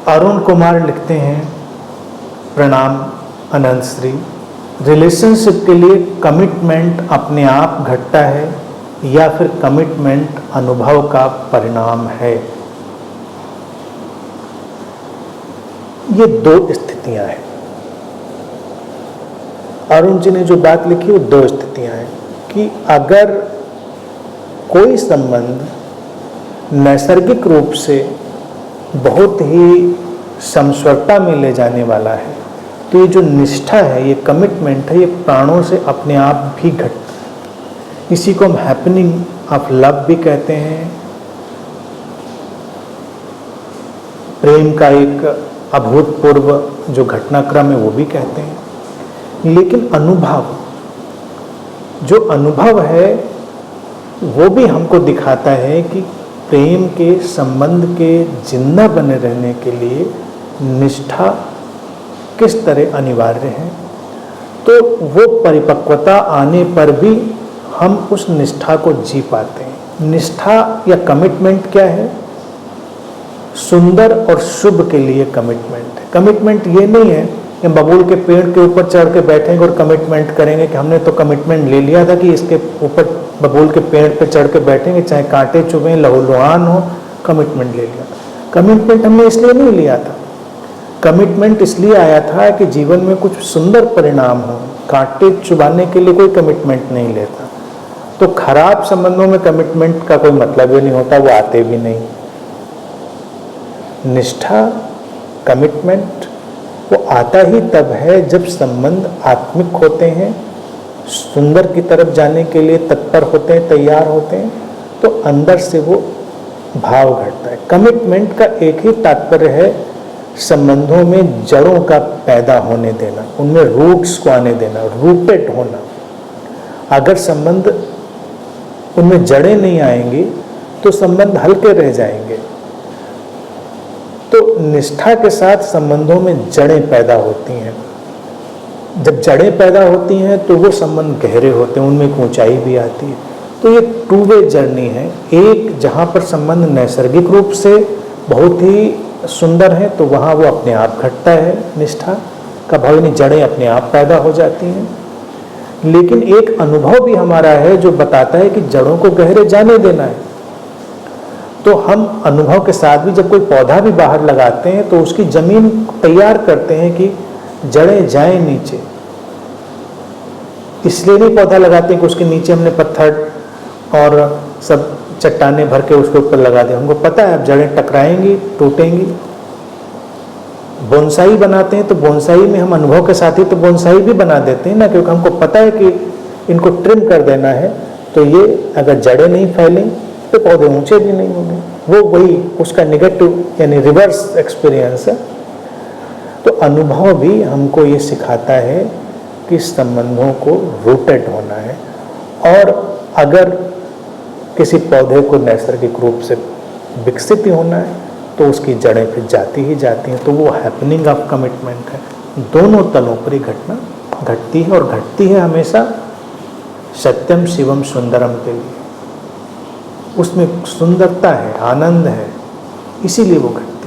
अरुण कुमार लिखते हैं, प्रणाम अनंत श्री। रिलेशनशिप के लिए कमिटमेंट अपने आप घटता है या फिर कमिटमेंट अनुभव का परिणाम है? ये दो स्थितियां हैं। अरुण जी ने जो बात लिखी वो दो स्थितियां हैं कि अगर कोई संबंध नैसर्गिक रूप से बहुत ही समस्वरता में ले जाने वाला है तो ये जो निष्ठा है, ये कमिटमेंट है, ये प्राणों से अपने आप भी घटता है। इसी को हम हैपनिंग ऑफ लव भी कहते हैं, प्रेम का एक अभूतपूर्व जो घटनाक्रम है वो भी कहते हैं। लेकिन अनुभव, जो अनुभव है वो भी हमको दिखाता है कि प्रेम के संबंध के जिंदा बने रहने के लिए निष्ठा किस तरह अनिवार्य है। तो वो परिपक्वता आने पर भी हम उस निष्ठा को जी पाते हैं। निष्ठा या कमिटमेंट क्या है? सुंदर और शुभ के लिए कमिटमेंट है। कमिटमेंट ये नहीं है कि बबूल के पेड़ के ऊपर चढ़ के बैठेंगे और कमिटमेंट करेंगे कि हमने तो कमिटमेंट ले लिया था कि इसके ऊपर बबूल के पेड़ पे चढ़ के बैठेंगे, चाहे कांटे चुभें, लहूलुहान हो, कमिटमेंट ले लिया। कमिटमेंट हमने इसलिए नहीं लिया था। कमिटमेंट इसलिए आया था कि जीवन में कुछ सुंदर परिणाम हो। कांटे चुभाने के लिए कोई कमिटमेंट नहीं लेता। तो खराब संबंधों में कमिटमेंट का कोई मतलब ही नहीं होता, वो आते भी नहीं। निष्ठा, कमिटमेंट वो आता ही तब है जब संबंध आत्मिक होते हैं, सुंदर की तरफ जाने के लिए तत्पर होते हैं, तैयार होते हैं, तो अंदर से वो भाव घटता है। कमिटमेंट का एक ही तात्पर्य है संबंधों में जड़ों का पैदा होने देना, उनमें रूट्स को आने देना, रूटेड होना। अगर संबंध उनमें जड़ें नहीं आएंगी तो संबंध हल्के रह जाएंगे। तो निष्ठा के साथ संबंधों में जड़ें पैदा होती हैं। जब जड़ें पैदा होती हैं तो वो संबंध गहरे होते हैं, उनमें एक ऊंचाई भी आती है। तो ये टू वे जर्नी है। एक जहाँ पर संबंध नैसर्गिक रूप से बहुत ही सुंदर है तो वहाँ वो अपने आप घटता है, निष्ठा का भाव, यानी जड़ें अपने आप पैदा हो जाती हैं। लेकिन एक अनुभव भी हमारा है जो बताता है कि जड़ों को गहरे जाने देना है। तो हम अनुभव के साथ भी जब कोई पौधा भी बाहर लगाते हैं तो उसकी जमीन तैयार करते हैं कि जड़ें जाएं नीचे। इसलिए नहीं पौधा लगाते हैं कि उसके नीचे हमने पत्थर और सब चट्टाने भर के उसके ऊपर लगा दें। हमको पता है अब जड़ें टकराएंगी, टूटेंगी। बोनसाई बनाते हैं तो बोनसाई में हम अनुभव के साथ ही तो बोनसाई भी बना देते हैं ना, क्योंकि हमको पता है कि इनको ट्रिम कर देना है। तो ये अगर जड़ें नहीं फैलें तो पौधे ऊंचे भी नहीं होंगे। वो वही उसका नेगेटिव यानी रिवर्स एक्सपीरियंस है। तो अनुभव भी हमको ये सिखाता है कि संबंधों को रूटेड होना है। और अगर किसी पौधे को नैसर्गिक रूप से विकसित ही होना है तो उसकी जड़ें फिर जाती ही जाती हैं। तो वो हैपनिंग ऑफ कमिटमेंट है। दोनों तलों पर ही घटना घटती है और घटती है हमेशा सत्यम शिवम सुंदरम के लिए। उसमें सुंदरता है, आनंद है, इसीलिए वो घटना